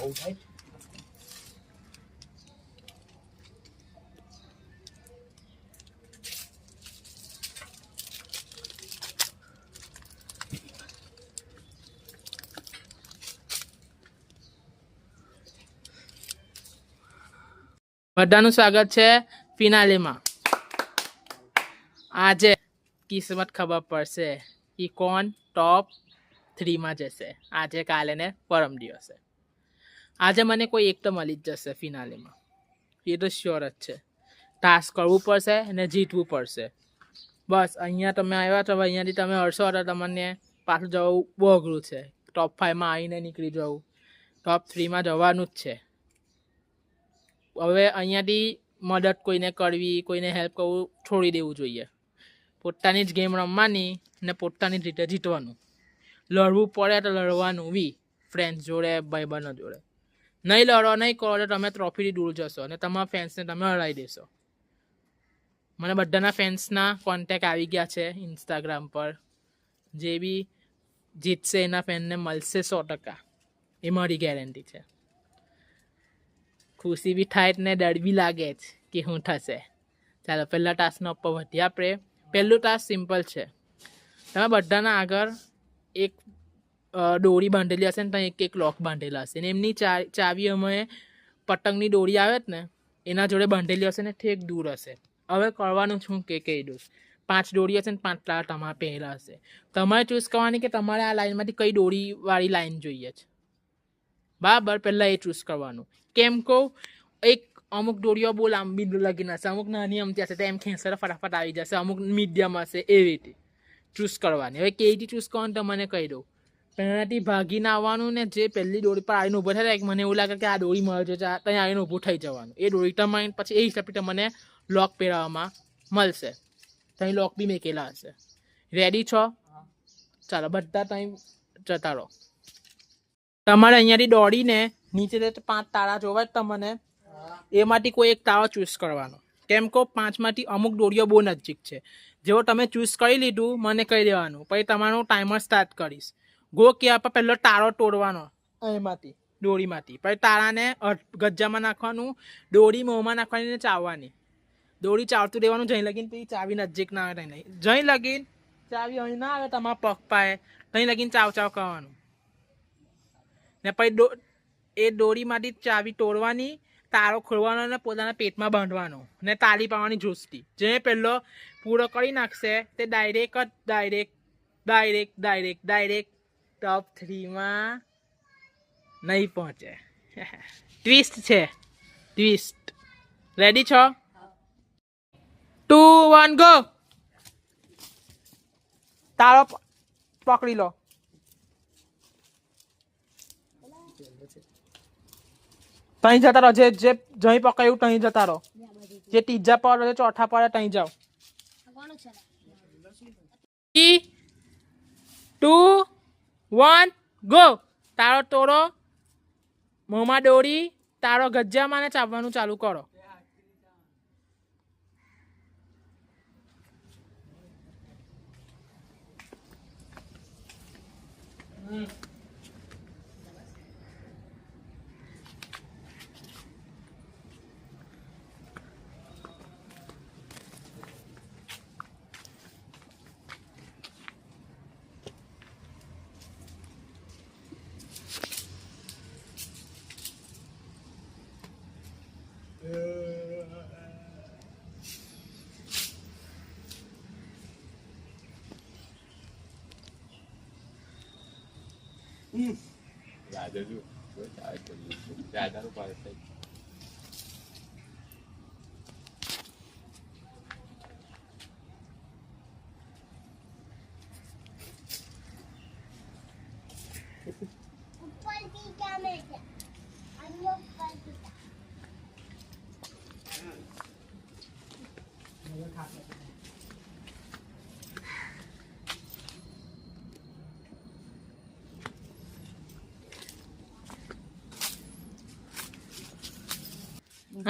બહુ થાય. બધાનું સ્વાગત છે ફિનાલેમાં. આજે કિસ્મત ખબર પડશે કે કોણ ટોપ 3માં જશે આજે, કાલે ને પરમ દિવસે. આજે મને કોઈ એક તો મળી જ જશે ફિનાલેમાં, એ તો શ્યોર જ છે. ટાસ્ક કરવું પડશે અને જીતવું પડશે. બસ અહીંયા તમે આવ્યા તો અહીંયાથી તમે હરશો તો તમને પાછું જવું બહુ અઘરું છે. ટોપ 5માં આવીને નીકળી જવું, ટોપ 3માં જવાનું જ છે. હવે અહીંયાથી મદદ કોઈને કરવી, કોઈને હેલ્પ કરવું છોડી દેવું જોઈએ. પોતાની જ ગેમ રમવાની ને પોતાની જ રીતે જીતવાનું. લડવું પડે તો લડવાનું બી ફ્રેન્ડ્સ જોડે, ભાઈબંધો જોડે. નહીં લડો, નહીં કરો તો તમે ટ્રોફીથી દૂર જશો અને તમારા ફેન્સને તમે હરાવી દેશો. મને બધાના ફેન્સના કોન્ટેક્ટ આવી ગયા છે ઇન્સ્ટાગ્રામ પર. જે બી જીતશે એના ફેનને મળશે 100%, એ મારી ગેરંટી છે. ખુશી બી થાય ને ડર બી લાગે જ કે શું થશે. ચાલો પહેલા ટાસ્કના ઉપર વધીએ આપણે. પહેલું ટાસ્ક સિમ્પલ છે. તમે બધાના આગળ એક દોરી બાંધેલી હશે ને ત્યાં એક એક લોક બાંધેલા હશે ને એમની ચાવી અમે પતંગની દોરી આવે જ ને એના જોડે બાંધેલી હશે ને ઠેક દૂર હશે. હવે કરવાનું છું કે કહી દઉં. 5 દોરી હશે ને 5 તાળા તમારે પહેરેલા હશે. તમારે ચૂઝ કરવાની કે તમારે આ લાઈનમાંથી કઈ દોરીવાળી લાઈન જોઈએ છે. બરાબર, પહેલાં એ ચૂઝ કરવાનું. કેમ કહું, એક અમુક દોરીઓ બહુ લાંબી લગીને હશે, અમુક નાની અમતી હશે તો એમ ખેંચશે તો ફટાફટ આવી જશે, અમુક મીડિયમ હશે, એવી રીતે ચૂઝ કરવાની. હવે કઈ રીતે ચૂઝ કરવાનું તો મને કહી દઉં. પહેલાંથી ભાગીને આવવાનું ને જે પહેલી દોરી પર આવીને ઊભો થાય મને એવું લાગે કે આ દોરી મળે છે, ત્યાં આવીને ઊભું થઈ જવાનું. એ દોરી તમારી પછી એ હિસાબથી તમને લોક પહેરાવવામાં મળશે. ત્યાં લોક બી મેકેલા હશે. રેડી છો? ચાલો બધા ત્યાં જતા રહો. તમારે અહીંયાથી દોડીને નીચે 5 તાળા જોવા જ તમને, એમાંથી કોઈ એક તાળો ચૂઝ કરવાનો. કેમ કહો, 5માંથી અમુક દોરીઓ બહુ નજીક છે. જેવો તમે ચૂઝ કરી લીધું મને કહી દેવાનું, પછી તમારું ટાઈમર સ્ટાર્ટ કરીશ. ગો કહેવા પર પહેલો તાળો તોડવાનો એમાંથી દોરીમાંથી, પછી તાળાને ગજ્જામાં નાખવાનું, દોરી મોંમાં નાખવાની ને ચાવવાની. દોરી ચાવતું રહેવાનું જઈ લગીને પછી ચાવી નજીક ના આવે નહીં. જઈ લગીને ચાવી અહીં ના આવે તમારા પગ પાએ ત્યાં લગીને ચાવ ચાવ કરવાનું. ને પછી એ દોરીમાંથી ચાવી તોડવાની, તાળો ખોલવાનો અને પોતાના પેટમાં બાંધવાનો ને તાળી પાડવાની જોશથી. જે પહેલો પૂરો કરી નાખશે તે ડાયરેક્ટ ટોપ 3માં નહીં પહોંચે. ટ્વિસ્ટ છે, ટ્વિસ્ટ. રેડી છો? 2 1 ગો. તાળો પકડી લો. ત્યાં જતા રહો. જે જઈ પકડ્યું ત્યાં જતા રહો. જે ત્રીજા પર ચોથા પર ત્યાં જાઓ. 3 2 1 ગો. તારો તોડો, મોંમાં દોરી, તારો ગજ્જામાં ને ચાવવાનું ચાલુ કરો.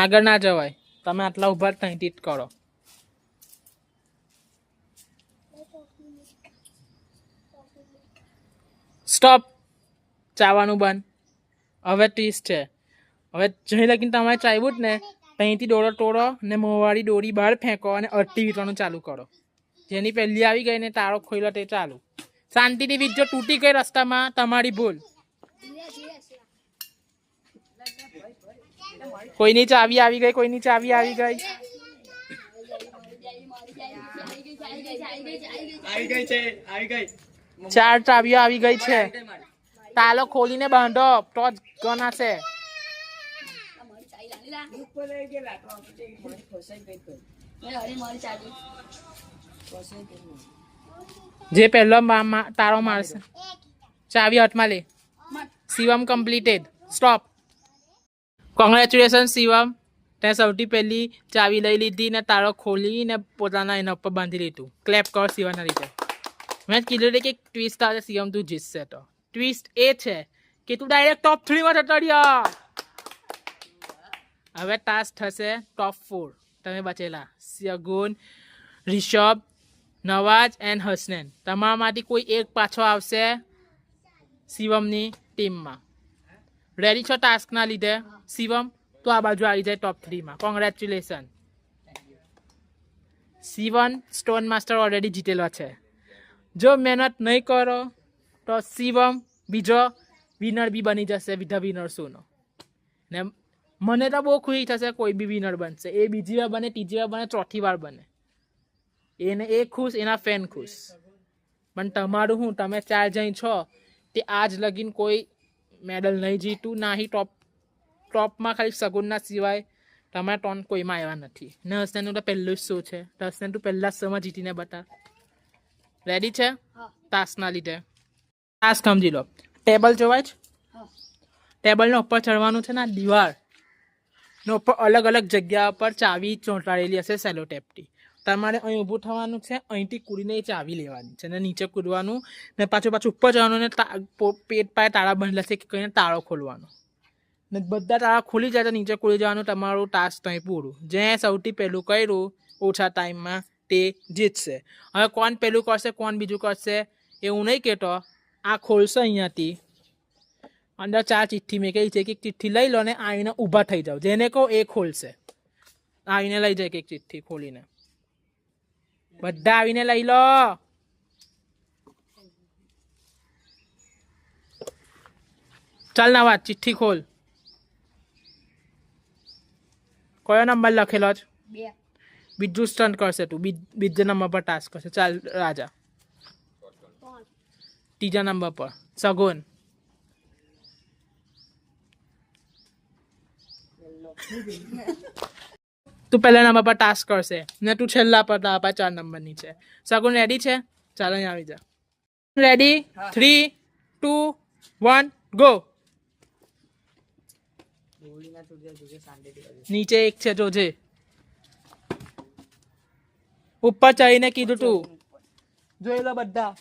આગળ ના જવાય. તમે આટલા ઉભા ત્યાંથી જ કરો. સ્ટોપ. ચાવાનું બંધ. હવે ટ્વિસ્ટ છે. હવે જઈ લગીને તમારે ચાવ્યું જ ને ત્યાંથી દોરો તોડો ને મોંવાળી દોરી બહાર ફેંકો અને અડધી વીંટવાનું ચાલુ કરો. જેની પહેલી આવી ગઈ ને તાળો ખોઈલો તે ચાલુ. શાંતિથી વીજ જો તૂટી ગઈ રસ્તામાં તમારી ભૂલ. કોઈની ચાવી આવી ગઈ, કોઈની ચાવી આવી ગઈ. ચાર ચાવીઓ આવી ગઈ છે. તાલો ખોલીને બાંધો તો જ ગણાશે. જે પહેલો તારો મારશે ચાવી હાથમાં લે. Shivam completed. Stop. Congratulation Shivam, તે સૌથી પહેલી ચાવી લઈ લીધી ને તાળો ખોલીને પોતાના એના ઉપર બાંધી લીધું. ક્લેપ કર શિવાના રીતે. મેં કીધું કે ટ્વિસ્ટ આવે શિવમ તું જીતશે. તો ટ્વિસ્ટ એ છે કે તું ડાયરેક્ટ ટોપ 3 માં જતો રહ્યો. હવે ટાસ્ક થશે ટોપ 4. તમે બચેલા સગુન, રિષભ, નવાજ એન્ડ હસનૈન. તમારામાંથી કોઈ એક પાછો આવશે શિવમની ટીમમાં. રેડી છો ટાસ્કના લીધે? શિવમ તો આ બાજુ આવી જાય ટોપ 3 માં. Congratulation. Shivam stone master already જીતેલો છે. જો મહેનત નહીં કરો તો શિવમ બીજો વિનર બી બની જશે ધ વિનર શોનો. ને મને તો બહુ ખુશી થશે કોઈ બી વિનર બનશે. એ બીજી વાર બને, ત્રીજી વાર બને, ચોથી વાર બને. એને એ ખુશ, એના ફેન ખુશ. પણ તમારું હું, તમે 4 જણ છો તે આજ લગીને કોઈ મેડલ નહીં જીતું, ના હી ટોપમાં ખાલી સગુનના સિવાય તમારા ટોન કોઈમાં આવ્યા નથી. ને હસનૈનનું તો પહેલું જ શો છે. તો હસનૈન તું પહેલા જ શોમાં જીતીને બતા. રેડી છે? ટાસ્કના લીધે ટાસ્ક સમજી લો. ટેબલ જોવાય છે? ટેબલનો ઉપર ચડવાનું છે ને દિવાલ નો ઉપર અલગ અલગ જગ્યા પર ચાવી ચોંટાડેલી હશે સેલો ટેપથી. તમારે અહીં ઊભું થવાનું છે, અહીંથી કૂદીને એ ચાવી લેવાની છે ને નીચે કૂદવાનું ને પાછું ઉપર જવાનું ને પેટ પાસે તાળા બંધેલા છે કે કહીને તાળો ખોલવાનો ને બધા તાળા ખુલી જાય તો નીચે કૂદી જવાનું. તમારું ટાસ્ક ત્યાં પૂરું. જે સૌથી પહેલું કર્યું ઓછા ટાઈમમાં તે જીતશે. હવે કોણ પહેલું કરશે, કોણ બીજું કરશે એવું નહીં કહેતો. આ ખોલશે અહીંયાથી, અંદર 4 ચિઠ્ઠી મેં કહી છે કે એક ચિઠ્ઠી લઈ લો ને આવીને ઊભા થઈ જાઓ. જેને કહો એ ખોલશે. આવીને લઈ જાય કે એક ચિઠ્ઠી ખોલીને. બધા આવીને લઈ લો. ચાલ નવાજ ચિઠ્ઠી ખોલ. કયો નંબર લખેલો છે? 2. બીજું સ્ટન્ટ કરશે તું, બીજા નંબર પર ટાસ્ક કરશે. ચાલ રાજા. 3જા નંબર પર સગુન. તું પહેલા નંબર પર ટાસ્ક કરશે ને તું છેલ્લા પર 4 નંબરની છે. સગુન રેડી છે? ચાલો અહીં આવી જા. રેડી? 3, 2, 1 ગો. નીચે એક છે જોજે. ઉપર ચડીને કીધું તું જોઈ લો બધા.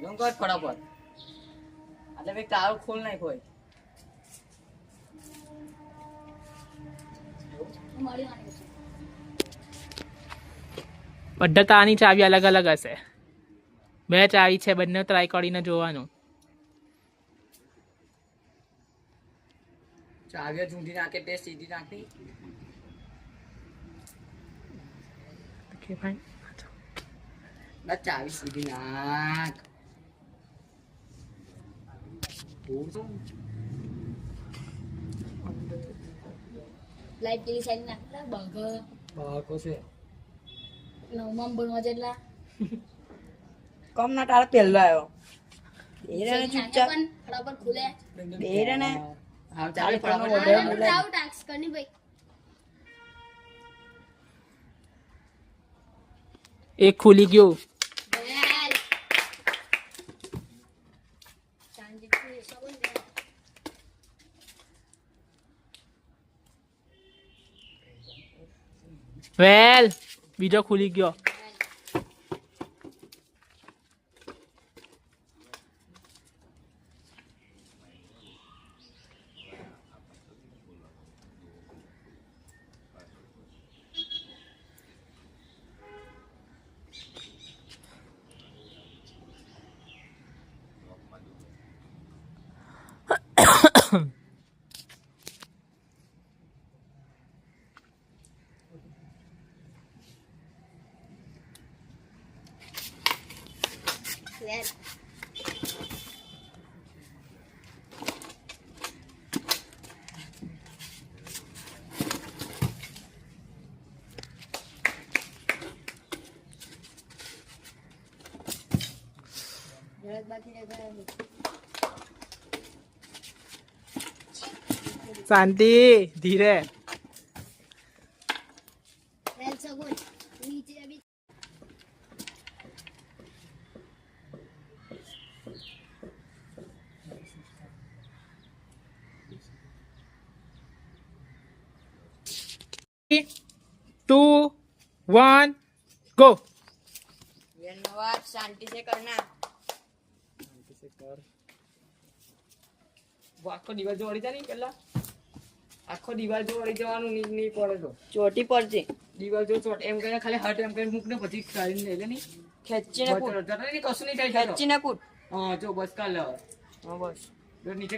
ફટાફટ એટલે ભાઈ તારો ખોલ નાખ હોય. બધા તારની ચાવી અલગ અલગ હશે. 2 ચાવી છે, બંને ટ્રાય કરીને જોવાનું. ચાવીઓ ઝૂંટી નાખે તે સીધી નાખી. Okay fine. ના ચાવી સીધી નાખ. લાઈટ પેલી સાઈડ નાખલા બગર બાકો છે નવમાં ભણવા જેટલા કમ ના તારા પહેલો આવ્યો. બેરે ચૂપચાપ ફટાફટ ખુલે બેરે ને હા ચાલે આવું ફટાફટ. ટાસ્ક કરની ભાઈ એક ખુલી ગયું. વેલ શાંતિ થી સગુન વેલ બીજો ખુલી ગયો. બાકી રહે. શાંતિ, ધીરે. રેલ સગોલ નીચે આવી. Two one go. ધન્યવાદ શાંતિ से करना આખો દિવાલ જો વળી જાય ને પેલા આખો દિવાલ જો વળી જવાનું નહીં પડે તો ચોટી પડશે દિવાલ જો ચોટ એમ કરીને ખાલી હટ એમ કરીને મૂક ને પછી કાઢીને લઈ લે ની ખેંચીને કૂટ નહીં કશું નહીં થાય ખેંચીને કૂટ હા જો બસ કાઢ લે હા બસ જો નીચે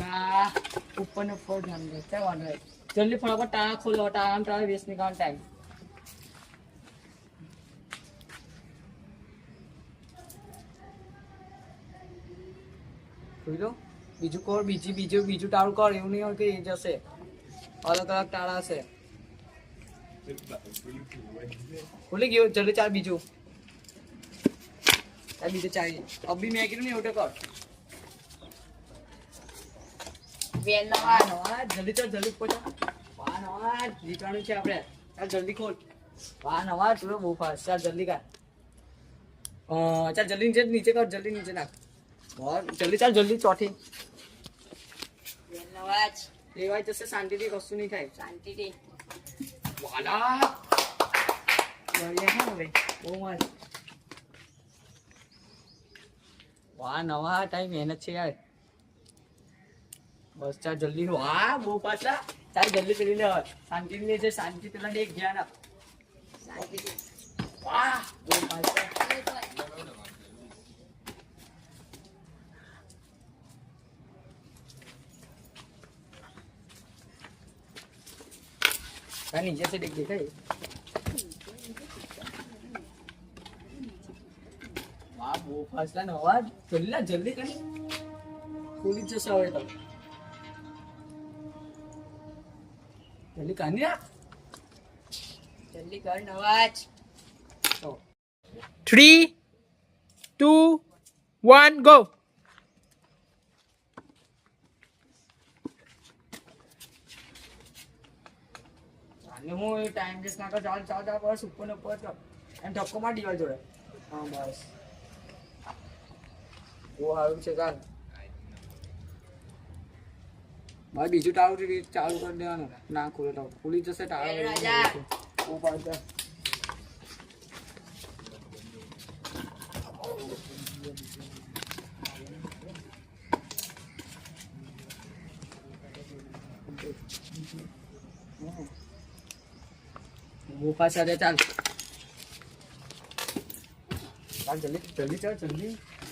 આ ઉપર ને ઉપર ધ્યાન દે ચાલ વાંધો જલ્દી ફટાફટ ટાળા ખોલો ટાળા વેસ્ટ નીકળવાનો ટાઈમ ખોલી લો બીજું કોર બીજું ટાળું કર એવું નહીં હોય કે એ જશે અલગ અલગ ટાળા છે ખુલી ગયું જલ્દી ચાલ બીજું ચાલ અભી મેં કીધું ને એવું તો કર જલ્દી ચાલ જલ્દી પહોંચો વાહ નવા જીતવાનું છે આપણે ચાલ જલ્દી ખોલ વાહ નવા તું બહુ ફાસ્ટ ચાલ જલ્દી કર ચાલ જલ્દી નીચે કર જલ્દી નીચે નાખ જલ્દી ચાલ જલ્દી ચોથી લેવાય જશે શાંતિથી કશું નહીં થાય શાંતિથી વાલા બહુ મસ્ત વાહ નવા ટાઈમ મહેનત છે યાર બસ ચાલ જલ્દી વાહ બહુ પાછા ચાલ જલ્દી પેલી લે શાંતિ લે છે શાંતિ પેલા એક ધ્યાન આપ શાંતિથી વાહ બહુ પાછા नीचे से देख देखा वाह वो फासला नवाज जल्दी कर पुलिस जैसा हो तो जल्दी करनी ना जल्दी कर नवाज 3 2 1 go. હું ટાઈમ વેસ્ટ ના કર ચાલ બસ ઉપર ને ઉપર કર એમ ધક્કો માર દીવાલ જોડે હા બસ બહુ સારું છે ચાલ ભાઈ બીજું ચાલુ કરી દેવાનું ના ખુલે તો ખુલી જશે ટાળું ગુફા સાથે ચાલ જલ્દી ચાલ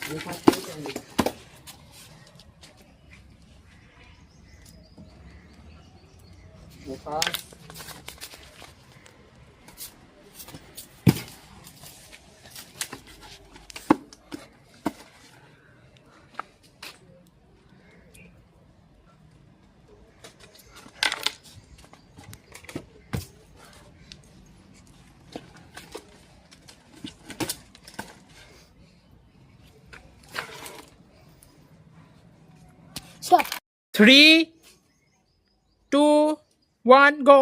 ગુફા જલ્દી ગુફા Stop. 3 2 1 go.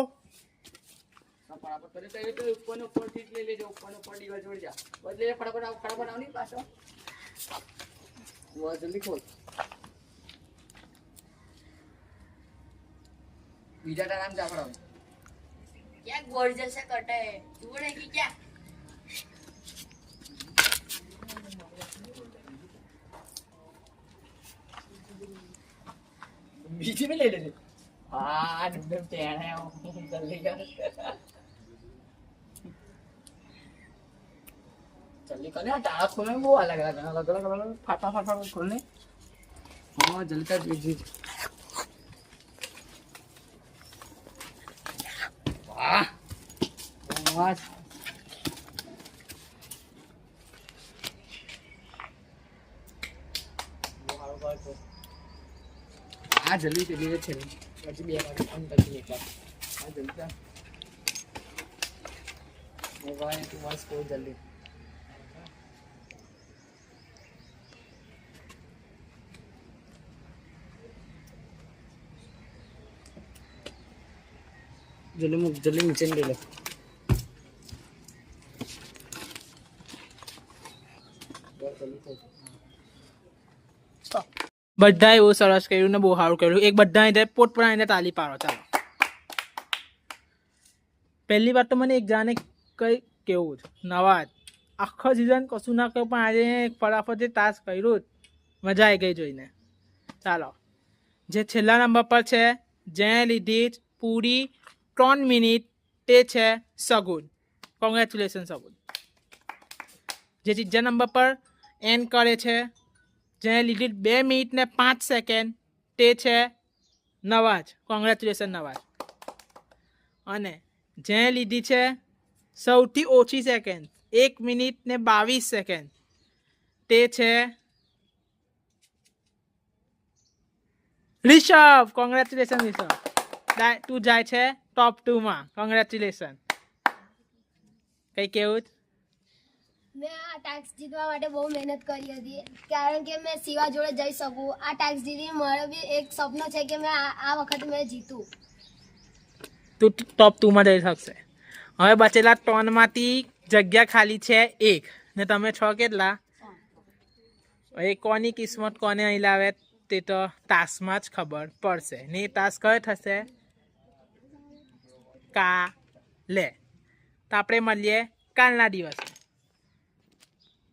ફટાફટ કરે તો ઉપર થી લઈ લેજો ઉપર દીવાલ જોડી જા બદલે ફટાફટ આવ ની પાછો वो जल्दी खोल बीजा का नाम जाफर क्या गोल जैसे कटे है तोड़ेगी क्या बीच में ले ले हाँ डब्बे में टेढ़ है जल्दी कर जल्दी कर यार टाला खोलने में वो अलग अलग फटा खोलने हाँ जल्दी कर बीच वाह वाह हाँ जल्दी चलिए चलिए પછી બે વાર ફોન કરી એકવાર હા જલ્દી જા મોબાઈલ તું બસ કોઈ જલ્દી જલ્દી નીચે લઈ લે. બધાએ બહુ સરસ કર્યું ને બહુ સારું કર્યું. એક બધા રીતે પોતપોતાની રીતે તાલી પાડો. ચાલો, પહેલી વાત તો મને એક જાણે કઈ કેવું છે નવા જ આખો સિઝન કશું ના કર્યું, પણ આજે ફટાફટ ટાસ્ક કર્યું જ મજા આવી ગઈ જોઈને. ચાલો, જે છેલ્લા નંબર પર છે જેને લીધી પૂરી 3 મિનિટ તે છે સગુન. કોંગ્રેચ્યુલેશન સગુન. જે ત્રીજા નંબર પર એન્ડ કરે છે જેને લીધી 2 મિનિટ ને 5 સેકન્ડ તે છે નવાજ. કોંગ્રેચ્યુલેશન નવાજ. અને જેને લીધી છે સૌથી ઓછી સેકન્ડ 1 મિનિટ ને 22 સેકન્ડ તે છે રિષભ. કોંગ્રેચ્યુલેશન રિષભ, તું જાય છે ટોપ 2 માં. કોંગ્રેચ્યુલેશન. કઈ કેવું? મેં આ ટાસ્ક જીતવા માટે બહુ મહેનત કરી હતી, કારણ કે મેં શિવા જોડે જઈ શકું. આ ટાસ્ક જીતી મારો બી એક સપનો છે કે મેં આ વખતે મેં જીતું. તું ટોપ 2 માં જઈ શકશે. હવે બચેલા 3 માંથી જગ્યા ખાલી છે 1 ને તમે 6 કેટલા? એ કોની કિસ્મત કોને અહીં લાવે તે તો ટાસ્કમાં જ ખબર પડશે. ને એ ટાસ્ક કયો થશે? કાલે. તો આપણે મળીએ કાલના દિવસે.